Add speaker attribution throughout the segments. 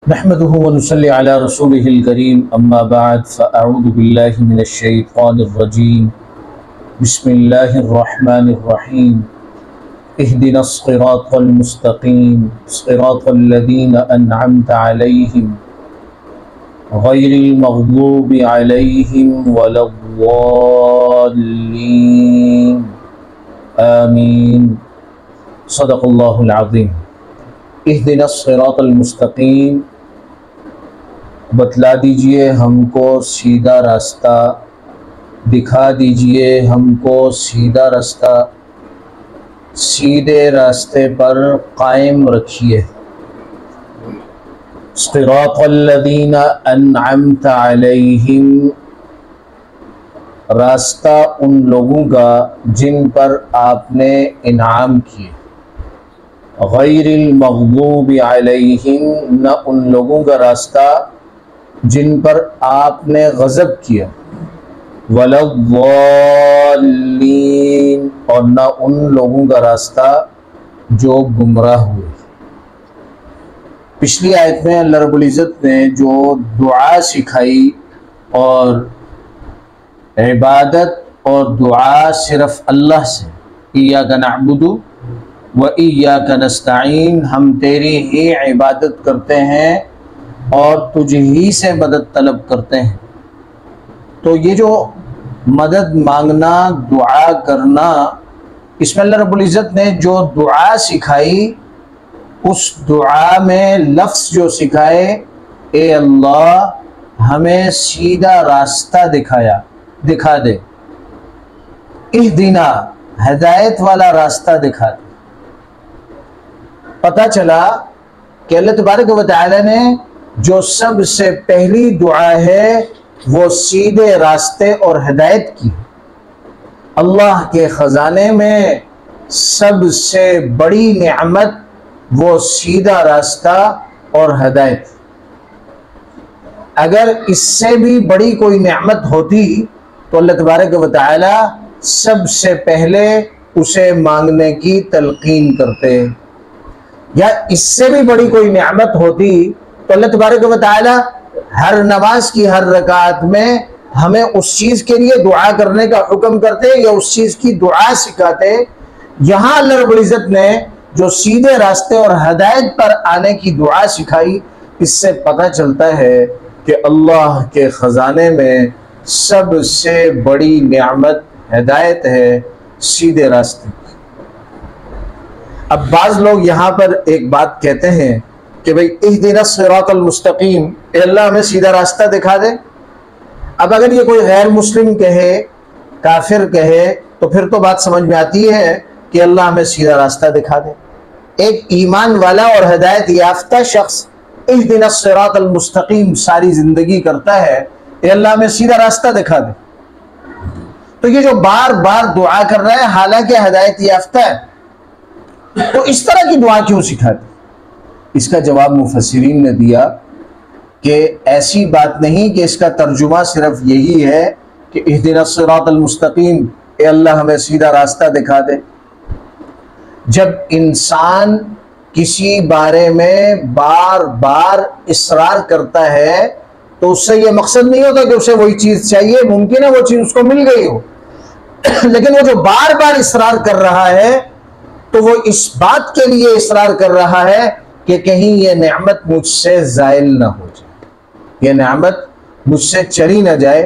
Speaker 1: نحمده ونصلي على رسوله الكريم اما بعد فاعوذ بالله من الشيطان الرجيم بسم الله الرحمن الرحيم اهدنا الصراط المستقيم صراط الذين انعمت عليهم غير المغضوب عليهم ولا الضالين آمين صدق الله العظيم۔ اهدنا الصراط المستقیم، بتلا دیجئے ہم کو سیدھا راستہ، دکھا دیجئے ہم کو سیدھا راستہ، سیدھے راستے پر قائم رکھیے۔ صراط الذین انعمت علیہم، راستہ ان لوگوں کا جن پر آپ نے انعام کیے۔ غیر المغضوب علیہم، نہ ان لوگوں کا راستہ جن پر آپ نے غضب کیا۔ ولا الضالین، اور نہ ان لوگوں کا راستہ جو گمراہ ہوئے۔ پچھلی آیت میں اللہ رب العزت نے جو دعا سکھائی اور عبادت اور دعا صرف اللہ سے، ایاک نعبد وَإِيَّاكَ نَسْتَعِينُ، ہم تیری ہی عبادت کرتے ہیں اور تجھ ہی سے مدد طلب کرتے ہیں۔ تو یہ جو مدد مانگنا، دعا کرنا، اس میں اللہ رب العزت نے جو دعا سکھائی، اس دعا میں لفظ جو سکھائے، اے اللہ ہمیں سیدھا راستہ دکھا دے، اہدنا، ہدایت والا راستہ دکھا دے۔ پتہ چلا کہ اللہ تبارک و تعالی نے جو سب سے پہلی دعا ہے وہ سیدھے راستے اور ہدایت کی۔ اللہ کے خزانے میں سب سے بڑی نعمت وہ سیدھا راستہ اور ہدایت۔ اگر اس سے بھی بڑی کوئی نعمت ہوتی تو اللہ تبارک و تعالی سب سے پہلے اسے مانگنے کی تلقین کرتے، یا اس سے بھی بڑی کوئی نعمت ہوتی تو اللہ تبارک و تعالی ہر نماز کی ہر رکعت میں ہمیں اس چیز کے لیے دعا کرنے کا حکم کرتے یا اس چیز کی دعا سکھاتے۔ یہاں اللہ رب العزت نے جو سیدھے راستے اور ہدایت پر آنے کی دعا سکھائی، اس سے پتہ چلتا ہے کہ اللہ کے خزانے میں سب سے بڑی نعمت ہدایت ہے، سیدھے راستے۔ اب بعض لوگ یہاں پر ایک بات کہتے ہیں کہ بھئی اہدنا الصراط المستقیم، اے اللہ ہمیں سیدھا راستہ دکھا دے۔ اب اگر یہ کوئی غیر مسلم کہے، کافر کہے، تو پھر تو بات سمجھ میں آتی ہے کہ اللہ ہمیں سیدھا راستہ دکھا دے۔ ایک ایمان والا اور ہدایت یافتہ شخص اہدنا الصراط المستقیم ساری زندگی کرتا ہے، اے اللہ ہمیں سیدھا راستہ دکھا دے۔ تو یہ جو بار بار دعا کر رہا ہے حالانکہ ہدایت یافتہ ہے، تو اس طرح کی دعا کیوں سکھاتی؟ اس کا جواب مفسرین نے دیا کہ ایسی بات نہیں کہ اس کا ترجمہ صرف یہی ہے کہ اہدنا الصراط المستقیم، اے اللہ ہمیں سیدھا راستہ دکھا دے۔ جب انسان کسی بارے میں بار بار اصرار کرتا ہے تو اس سے یہ مقصد نہیں ہوتا کہ اسے وہی چیز چاہیے، ممکن ہے وہ چیز اس کو مل گئی ہو، لیکن وہ جو بار بار اصرار کر رہا ہے تو وہ اس بات کے لیے اصرار کر رہا ہے کہ کہیں یہ نعمت مجھ سے زائل نہ ہو جائے، یہ نعمت مجھ سے چلی نہ جائے۔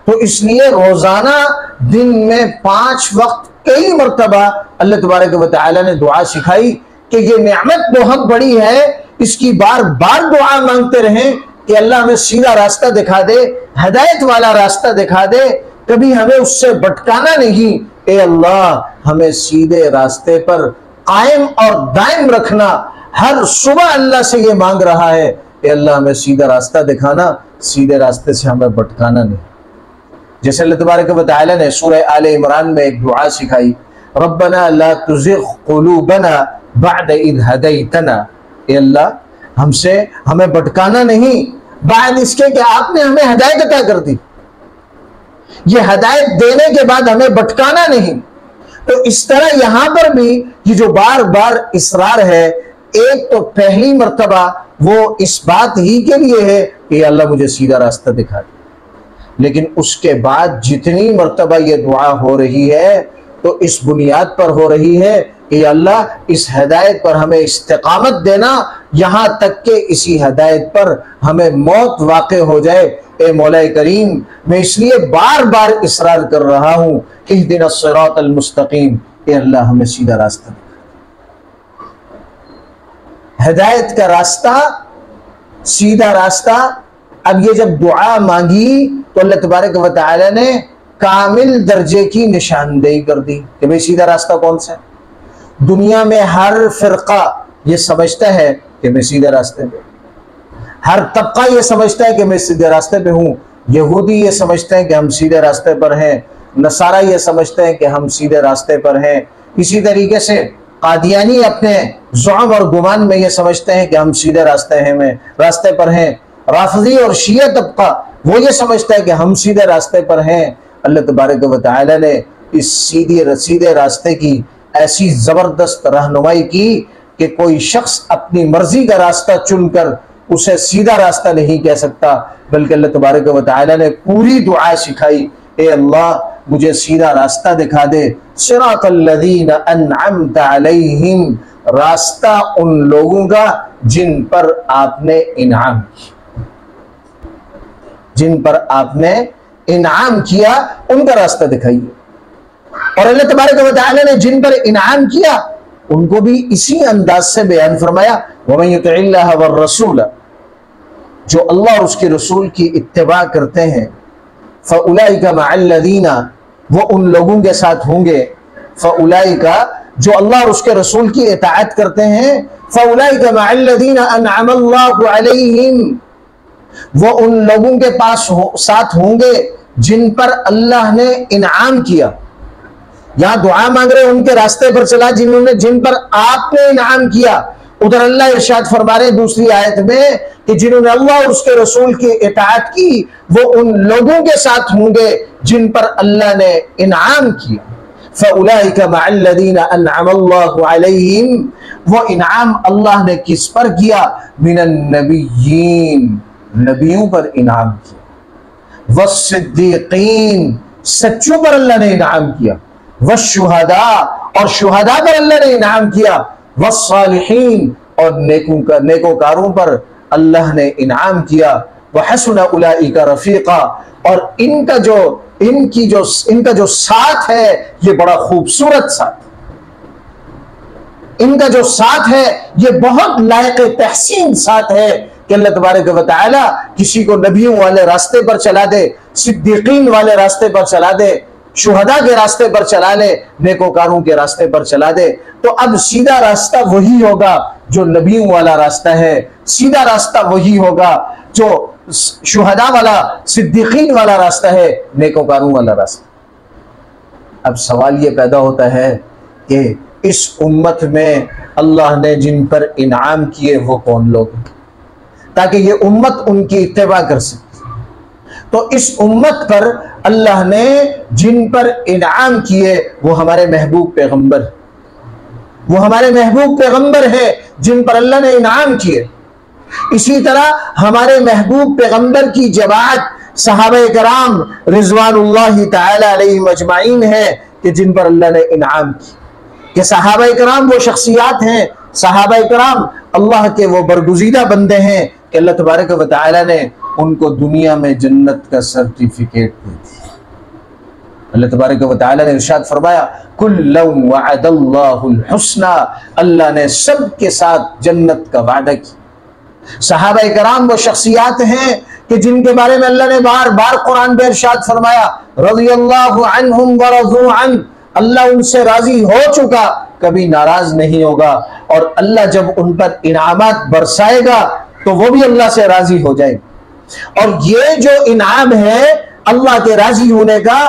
Speaker 1: تو اس لیے روزانہ دن میں 5 وقت کئی مرتبہ اللہ تبارک و تعالی نے دعا سکھائی کہ یہ نعمت بہت بڑی ہے، اس کی بار بار دعا مانگتے رہیں کہ اللہ ہمیں سیدھا راستہ دکھا دے، ہدایت والا راستہ دکھا دے، کبھی ہمیں اس سے بھٹکانا نہیں۔ اے اللہ ہمیں سیدھے راستے پر قائم اور دائم رکھنا۔ ہر صبح اللہ سے یہ مانگ رہا ہے، اے اللہ ہمیں سیدھا راستہ دکھانا، سیدھے راستے سے ہمیں بھٹکانا نہیں۔ جیسے اللہ تبارک و تعالی نے سورہ آل عمران میں ایک دعا سکھائی، ربنا لا تزغ قلوبنا بعد اذ ہدیتنا، اے اللہ ہمیں بھٹکانا نہیں بعد اس کے کہ آپ نے ہمیں ہدایت عطا کر دی، یہ ہدایت دینے کے بعد ہمیں بھٹکانا نہیں۔ تو اس طرح یہاں پر بھی یہ جو بار بار اصرار ہے، ایک تو پہلی مرتبہ وہ اس بات ہی کے لیے ہے کہ اللہ مجھے سیدھا راستہ دکھا دے. لیکن اس کے بعد جتنی مرتبہ یہ دعا ہو رہی ہے تو اس بنیاد پر ہو رہی ہے کہ اللہ اس ہدایت پر ہمیں استقامت دینا، یہاں تک کہ اسی ہدایت پر ہمیں موت واقع ہو جائے. اے مولا کریم، میں اس لیے بار بار اصرار کر رہا ہوں، اہدنا الصراط المستقیم، اے اللہ ہمیں سیدھا راستہ دکھا. ہدایت کا راستہ، سیدھا راستہ. اب یہ جب دعا مانگی تو اللہ تبارک و تعالی نے کامل درجے کی نشاندہی کر دی کہ بھئی سیدھا راستہ کون سا ہے. دنیا میں ہر فرقہ یہ سمجھتا ہے کہ میں سیدھے راستے پہ، ہر طبقہ یہ سمجھتا ہے کہ میں سیدھے راستے پہ ہوں. یہودی یہ سمجھتے ہیں کہ ہم سیدھے راستے پر ہیں، نصارہ یہ سمجھتے ہیں کہ ہم سیدھے راستے پر ہیں. اسی طریقے سے قادیانی اپنے زعم اور گمان میں یہ سمجھتے ہیں کہ ہم سیدھے راستے پر ہیں. رافضی اور شیعہ طبقہ وہ یہ سمجھتا ہے کہ ہم سیدھے راستے پر ہیں. اللہ تبارک و تعالی نے اس سیدھے راستے کی ایسی زبردست رہنمائی کی کہ کوئی شخص اپنی مرضی کا راستہ چن کر اسے سیدھا راستہ نہیں کہہ سکتا، بلکہ اللہ تبارک و تعالی نے پوری دعا سکھائی. اے اللہ مجھے سیدھا راستہ دکھا دے. صراط الذین انعمت علیہم، راستہ ان لوگوں کا جن پر آپ نے انعام کیا، جن پر آپ نے انعام کیا ان کا راستہ دکھائیے. اور اللہ تبارک و تعالی نے جن پر انعام کیا ان کو بھی اسی انداز سے بیان فرمایا. وَمَن يُطِعِ اللَّهَ وَالرَّسُولَ، جو اللہ اور اس کے رسول کی اتباع کرتے ہیں، فَأُولَئِكَ مَعَ الَّذِينَ، وہ ان لوگوں کے ساتھ ہوں گے، فَأُولَئِكَ جو اللہ اور اس کے رسول کی اطاعت کرتے ہیں، فَأُولَئِكَ مَعَ الَّذِينَ أَنْعَمَ اللَّهُ عَلَيْهِمْ، وہ ان لوگوں کے پاس ساتھ ہوں گے جن پر اللہ نے انعام کیا. یہاں دعا مانگ رہے ان کے راستے پر چلا جن پر آپ نے انعام کیا. ادھر اللہ ارشاد فرما رہے دوسری آیت میں کہ جنہوں نے اللہ اور اس کے رسول کی اطاعت کی وہ ان لوگوں کے ساتھ ہوں گے جن پر اللہ نے انعام کیا. فَأُولَئِكَ مَعَ الَّذِينَ أَنْعَمَ اللَّهُ عَلَيْهِمْ، وہ انعام اللہ نے کس پر کیا؟ مِنَ النَّبِيِّينَ، نبیوں پر انعام کیا. والصدیقین، سچوں پر اللہ نے انعام کیا. والشہداء، اور شہداء پر اللہ نے انعام کیا. والصالحین، اور نیکوکاروں پر اللہ نے انعام کیا. وحسن اولئک رفیقا، اور ان کا جو ساتھ ہے یہ بڑا خوبصورت ساتھ، ان کا جو ساتھ ہے یہ بہت لائق تحسین ساتھ ہے کہ اللہ تبارک و تعالی کسی کو نبیوں والے راستے پر چلا دے، صدیقین والے راستے پر چلا دے، شہداء کے راستے پر چلا لے، نیکوکاروں کے راستے پر چلا دے. تو اب سیدھا راستہ وہی ہوگا جو نبیوں والا راستہ ہے، سیدھا راستہ وہی ہوگا جو شہداء والا، صدیقین والا راستہ ہے، نیکوکاروں والا راستہ. اب سوال یہ پیدا ہوتا ہے کہ اس امت میں اللہ نے جن پر انعام کیے وہ کون لوگ ہیں، تاکہ یہ امت ان کی اتباع کر سکے. تو اس امت پر اللہ نے جن پر انعام کیے وہ ہمارے محبوب پیغمبر، وہ ہمارے محبوب پیغمبر ہیں جن پر اللہ نے انعام کیے. اسی طرح ہمارے محبوب پیغمبر کی جماعت صحابہ کرام رضوان اللہ تعالی علیہم اجمعین ہے کہ جن پر اللہ نے انعام کیا. کہ صحابہ کرام وہ شخصیات ہیں، صحابہ کرام اللہ کے وہ برگزیدہ بندے ہیں کہ اللہ تبارک و تعالی نے ان کو دنیا میں جنت کا سرٹیفکیٹ دے دیا. اللہ تبارک و تعالی نے ارشاد فرمایا کُلًّا وَعَدَ اللَّهُ الْحُسْنَى، اللہ نے سب کے ساتھ جنت کا وعدہ کیا. صحابہ کرام وہ شخصیات ہیں کہ جن کے بارے میں اللہ نے بار بار قرآن میں ارشاد فرمایا رضی اللہ عنہم ورضوا عنہ، اللہ ان سے راضی ہو چکا، کبھی ناراض نہیں ہوگا. اور اللہ جب ان پر انعامات برسائے گا تو وہ بھی اللہ سے راضی ہو جائے. اور یہ جو انعام ہے اللہ کے راضی ہونے کا،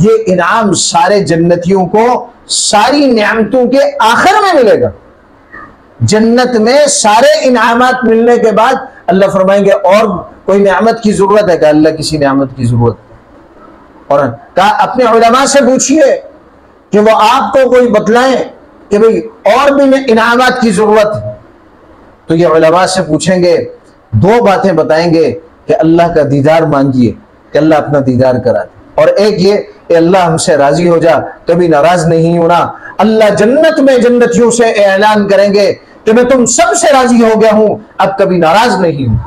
Speaker 1: یہ انعام سارے جنتیوں کو ساری نعمتوں کے آخر میں ملے گا. جنت میں سارے انعامات ملنے کے بعد اللہ فرمائیں گے اور کوئی نعمت کی ضرورت ہے؟ کہ اللہ کسی نعمت کی ضرورت ہے. اور کہا اپنے علماء سے پوچھئے کہ وہ آپ کو کوئی بتلائیں کہ بھئی اور بھی انعامات کی ضرورت ہے. تو یہ علماء سے پوچھیں گے، دو باتیں بتائیں گے کہ اللہ کا دیدار مانگیے کہ اللہ اپنا دیدار کرا دے، اور ایک یہ کہ اللہ ہم سے راضی ہو جا، کبھی ناراض نہیں ہونا۔ اللہ جنت میں جنتیوں سے اعلان کریں گے کہ میں تم سب سے راضی ہو گیا ہوں، اب کبھی ناراض نہیں ہوں۔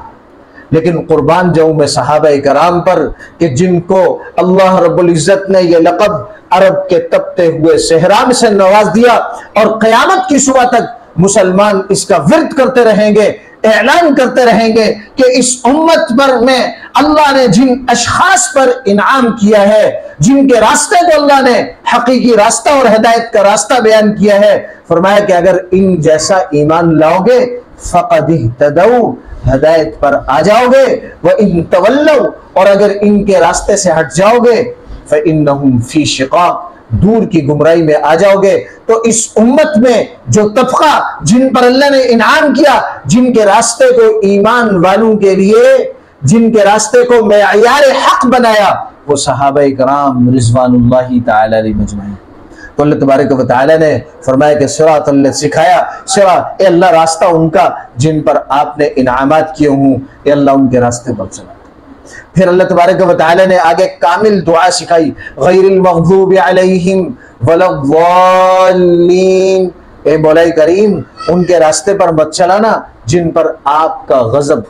Speaker 1: لیکن قربان جاؤں میں صحابہ کرام پر کہ جن کو اللہ رب العزت نے یہ لقب عرب کے تپتے ہوئے صحرا میں سے نواز دیا، اور قیامت کی صبح تک مسلمان اس کا ورد کرتے رہیں گے، اعلان کرتے رہیں گے کہ اس امت پر میں اللہ نے جن اشخاص پر انعام کیا ہے، جن کے راستے کو اللہ نے حقیقی راستہ اور ہدایت کا راستہ بیان کیا ہے، فرمایا کہ اگر ان جیسا ایمان لاؤ گے فقد اہتدوا، ہدایت پر آ جاؤ گے، وَإِن تَوَلَّوْا، اور اگر ان کے راستے سے ہٹ جاؤ گے فَإِنَّهُمْ فِي شِقَاقٍ، دور کی گمراہی میں آ جاؤ گے۔ تو اس امت میں جو طبقہ جن پر اللہ نے انعام کیا، جن کے راستے کو ایمان والوں کے لیے، جن کے راستے کو معیار حق بنایا، وہ صحابہ کرام رضوان اللہ تعالی علیہ مجمعین۔ تو اللہ تبارک و تعالی نے فرمایا کہ صراط اللہ سکھایا، اے اللہ راستہ ان کا جن پر آپ نے انعامات کیے ہوں، اے اللہ ان کے راستے پر چلا۔ پھر اللہ تبارک و تعالی نے آگے کامل دعا سکھائی، غیر المغضوب علیہم ولا الضالین، اے مولا کریم ان کے راستے پر مت چلانا جن پر آپ کا غضب،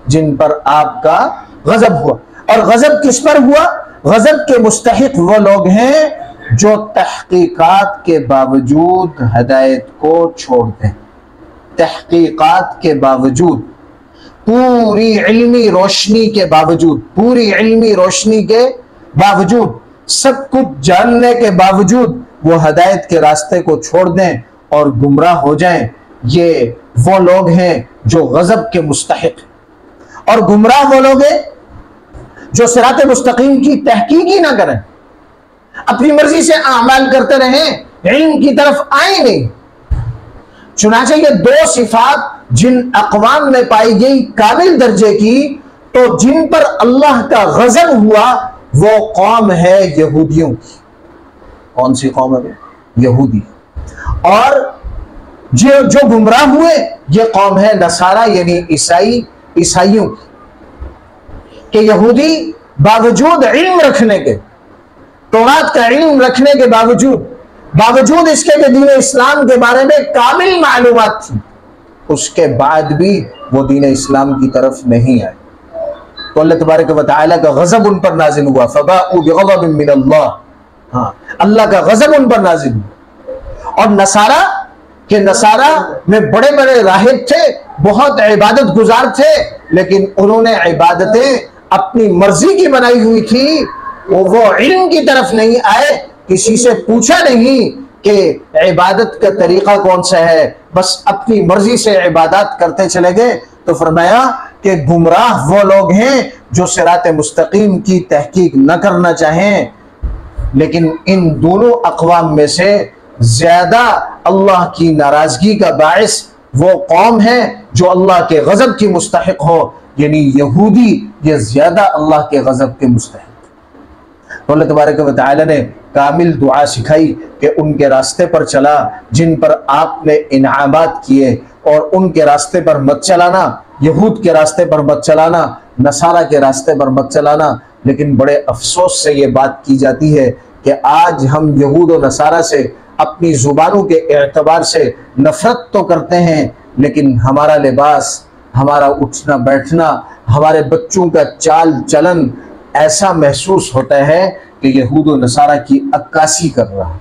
Speaker 1: جن پر آپ کا غضب ہوا۔ اور غضب کس پر ہوا؟ غضب کے مستحق وہ لوگ ہیں جو تحقیقات کے باوجود ہدایت کو چھوڑ دیں، تحقیقات کے باوجود، پوری علمی روشنی کے باوجود، پوری علمی روشنی کے باوجود، سب کچھ جاننے کے باوجود وہ ہدایت کے راستے کو چھوڑ دیں اور گمراہ ہو جائیں، یہ وہ لوگ ہیں جو غضب کے مستحق ہیں۔ اور گمراہ وہ لوگ ہیں جو صراط مستقیم کی تحقیق ہی نہ کریں، اپنی مرضی سے اعمال کرتے رہیں، علم کی طرف آئیں نہیں۔ چنانچہ یہ دو صفات جن اقوام میں پائی گئی کامل درجے کی، تو جن پر اللہ کا غضب ہوا وہ قوم ہے یہودیوں کی۔ کون سی قوم ہے؟ یہودی۔ اور جو گمراہ ہوئے یہ قوم ہے نصارہ، یعنی عیسائیوں کی۔ کہ یہودی باوجود علم رکھنے کے، تورات کا علم رکھنے کے باوجود اس کے دین اسلام کے بارے میں کامل معلومات تھی، اس کے بعد بھی وہ دین اسلام کی طرف نہیں آئے، تو اللہ تبارک و تعالیٰ کا غضب ان پر نازل ہوا، فباءوا بغضب من اللہ، ہاں اللہ کا غضب ان پر نازل ہوا۔ اور نصارہ میں بڑے بڑے راہب تھے، بہت عبادت گزار تھے، لیکن انہوں نے عبادتیں اپنی مرضی کی بنائی ہوئی تھی، وہ علم کی طرف نہیں آئے، کسی سے پوچھا نہیں کہ عبادت کا طریقہ کون سا ہے، بس اپنی مرضی سے عبادات کرتے چلے گئے۔ تو فرمایا کہ گمراہ وہ لوگ ہیں جو صراط مستقیم کی تحقیق نہ کرنا چاہیں، لیکن ان دونوں اقوام میں سے زیادہ اللہ کی ناراضگی کا باعث وہ قوم ہے جو اللہ کے غضب کی مستحق ہو، یعنی یہودی یہ زیادہ اللہ کے غضب کے مستحق۔ تو اللہ تبارک و تعالی نے کامل دعا سکھائی کہ ان کے راستے پر چلا جن پر آپ نے انعامات کیے، اور ان کے راستے پر مت چلانا، یہود کے راستے پر مت چلانا، نصارہ کے راستے پر مت چلانا۔ لیکن بڑے افسوس سے یہ بات کی جاتی ہے کہ آج ہم یہود و نصارہ سے اپنی زبانوں کے اعتبار سے نفرت تو کرتے ہیں، لیکن ہمارا لباس، ہمارا اٹھنا بیٹھنا، ہمارے بچوں کا چال چلن ایسا محسوس ہوتا ہے کہ یہود و نصارہ کی عکاسی کر رہا ہے۔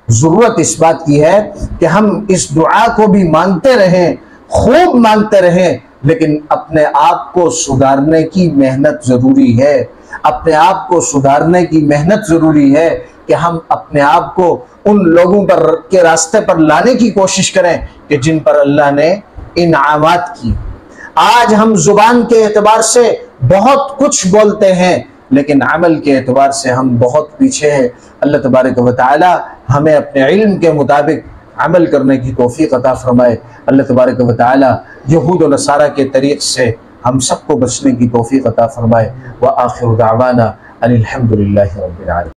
Speaker 1: ضرورت اس بات کی ہے کہ ہم اس دعا کو بھی مانگتے رہیں، خوب مانگتے رہیں، لیکن اپنے آپ کو سدھارنے کی محنت ضروری ہے، اپنے آپ کو سدھارنے کی محنت ضروری ہے کہ ہم اپنے آپ کو ان لوگوں پر کے راستے پر لانے کی کوشش کریں کہ جن پر اللہ نے انعامات کی۔ آج ہم زبان کے اعتبار سے بہت کچھ بولتے ہیں، لیکن عمل کے اعتبار سے ہم بہت پیچھے ہیں۔ اللہ تبارک و تعالی ہمیں اپنے علم کے مطابق عمل کرنے کی توفیق عطا فرمائے۔ اللہ تبارک و تعالی یہود و نصارہ کے طریق سے ہم سب کو بچنے کی توفیق عطا فرمائے۔ وآخر دعوانا ان الحمد للہ رب العالمین۔